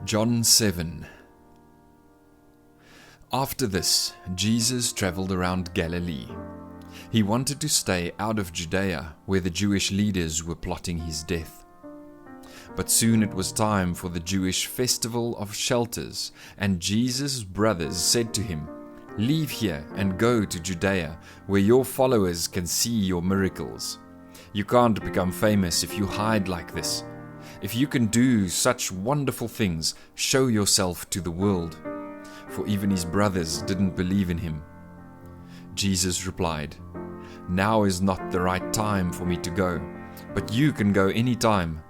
John 7. After this, Jesus traveled around Galilee. He wanted to stay out of Judea, where the Jewish leaders were plotting his death. But soon it was time for the Jewish festival of shelters, and Jesus' brothers said to him, "Leave here and go to Judea, where your followers can see your miracles. You can't become famous if you hide like this. If you can do such wonderful things, show yourself to the world." For even his brothers didn't believe in him. Jesus replied, "Now is not the right time for me to go, but you can go any time.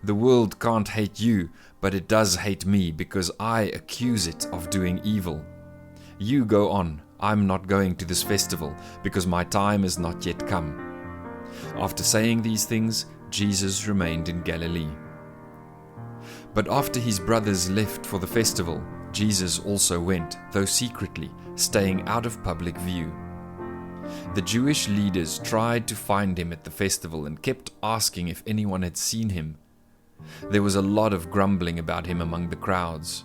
The world can't hate you, but it does hate me because I accuse it of doing evil. You go on, I'm not going to this festival because my time is not yet come." After saying these things, Jesus remained in Galilee. But after his brothers left for the festival, Jesus also went, though secretly, staying out of public view. The Jewish leaders tried to find him at the festival and kept asking if anyone had seen him. There was a lot of grumbling about him among the crowds.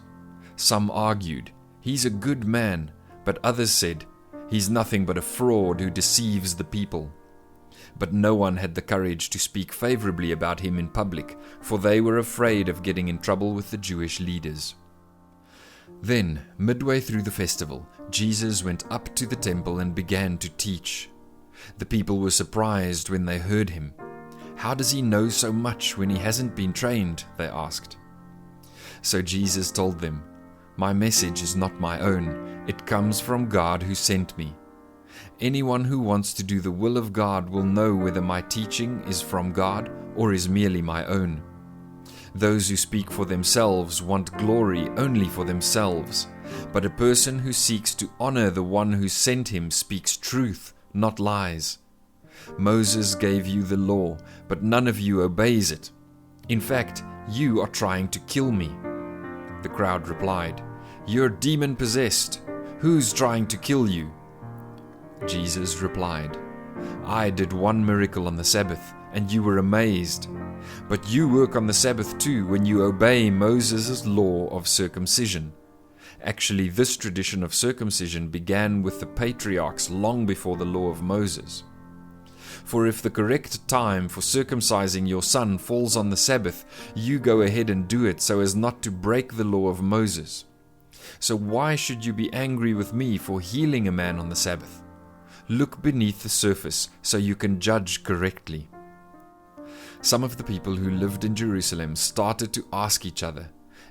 Some argued, "He's a good man," but others said, "He's nothing but a fraud who deceives the people." But no one had the courage to speak favorably about him in public, for they were afraid of getting in trouble with the Jewish leaders. Then, midway through the festival, Jesus went up to the temple and began to teach. The people were surprised when they heard him. "How does he know so much when he hasn't been trained?" they asked. So Jesus told them, "My message is not my own. It comes from God who sent me. Anyone who wants to do the will of God will know whether my teaching is from God or is merely my own. Those who speak for themselves want glory only for themselves, but a person who seeks to honor the one who sent him speaks truth, not lies. Moses gave you the law, but none of you obeys it. In fact, you are trying to kill me." The crowd replied, "You're demon-possessed. Who's trying to kill you?" Jesus replied, "I did one miracle on the Sabbath, and you were amazed. But you work on the Sabbath too when you obey Moses' law of circumcision. Actually, this tradition of circumcision began with the patriarchs long before the law of Moses. For if the correct time for circumcising your son falls on the Sabbath, you go ahead and do it so as not to break the law of Moses. So why should you be angry with me for healing a man on the Sabbath? Look beneath the surface so you can judge correctly." Some of the people who lived in Jerusalem started to ask each other,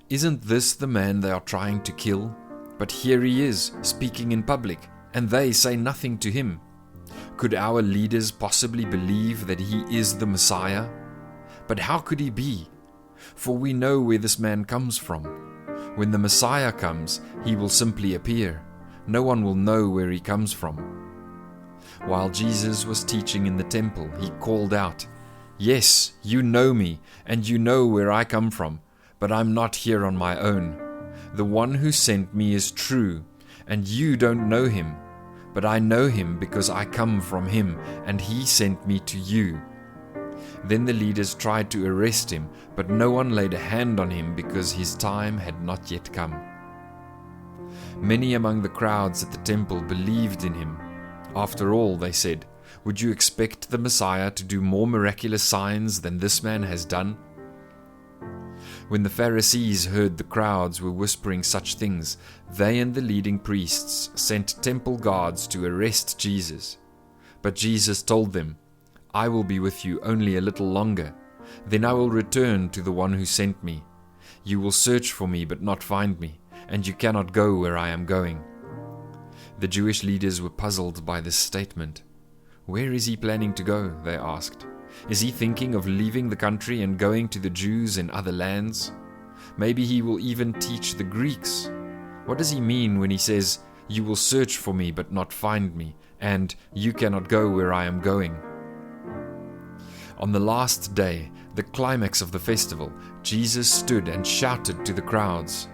"Isn't this the man they are trying to kill? But here he is, speaking in public, and they say nothing to him. Could our leaders possibly believe that he is the Messiah? But how could he be? For we know where this man comes from. When the Messiah comes, he will simply appear. No one will know where he comes from." While Jesus was teaching in the temple, he called out, "Yes, you know me, and you know where I come from, but I'm not here on my own. The one who sent me is true, and you don't know him. But I know him because I come from him, and he sent me to you." Then the leaders tried to arrest him, but no one laid a hand on him because his time had not yet come. Many among the crowds at the temple believed in him. After all, they said, "Would you expect the Messiah to do more miraculous signs than this man has done?" When the Pharisees heard the crowds were whispering such things, they and the leading priests sent temple guards to arrest Jesus. But Jesus told them, "I will be with you only a little longer. Then I will return to the one who sent me. You will search for me but not find me, and you cannot go where I am going." The Jewish leaders were puzzled by this statement. "Where is he planning to go?" they asked. "Is he thinking of leaving the country and going to the Jews in other lands? Maybe he will even teach the Greeks. What does he mean when he says, 'You will search for me but not find me,' and 'You cannot go where I am going'?" On the last day, the climax of the festival, Jesus stood and shouted to the crowds,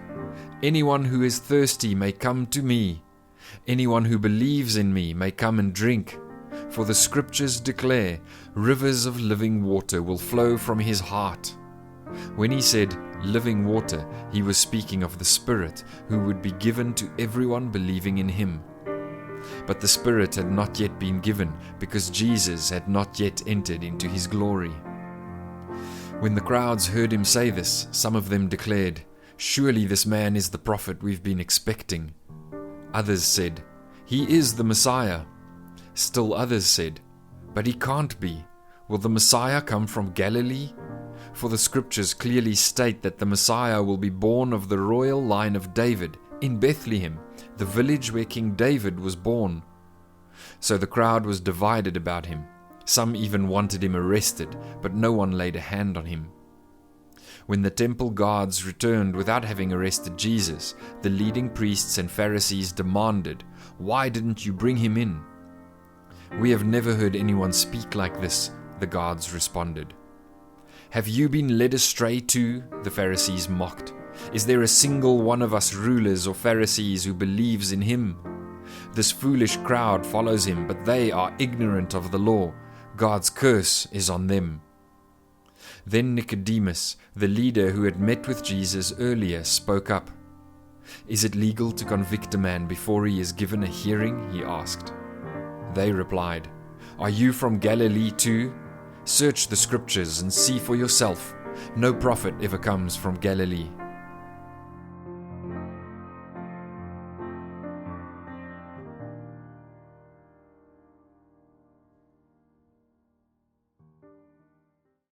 "Anyone who is thirsty may come to me. Anyone who believes in me may come and drink. For the scriptures declare, rivers of living water will flow from his heart." When he said, living water, he was speaking of the Spirit who would be given to everyone believing in him. But the Spirit had not yet been given because Jesus had not yet entered into his glory. When the crowds heard him say this, some of them declared, "Surely this man is the prophet we've been expecting." Others said, "He is the Messiah." Still others said, "But he can't be. Will the Messiah come from Galilee? For the scriptures clearly state that the Messiah will be born of the royal line of David in Bethlehem, the village where King David was born." So the crowd was divided about him. Some even wanted him arrested, but no one laid a hand on him. When the temple guards returned without having arrested Jesus, the leading priests and Pharisees demanded, "Why didn't you bring him in?" "We have never heard anyone speak like this," the guards responded. "Have you been led astray too?" the Pharisees mocked. "Is there a single one of us rulers or Pharisees who believes in him? This foolish crowd follows him, but they are ignorant of the law. God's curse is on them." Then Nicodemus, the leader who had met with Jesus earlier, spoke up. "Is it legal to convict a man before he is given a hearing?" he asked. They replied, "Are you from Galilee too? Search the scriptures and see for yourself. No prophet ever comes from Galilee."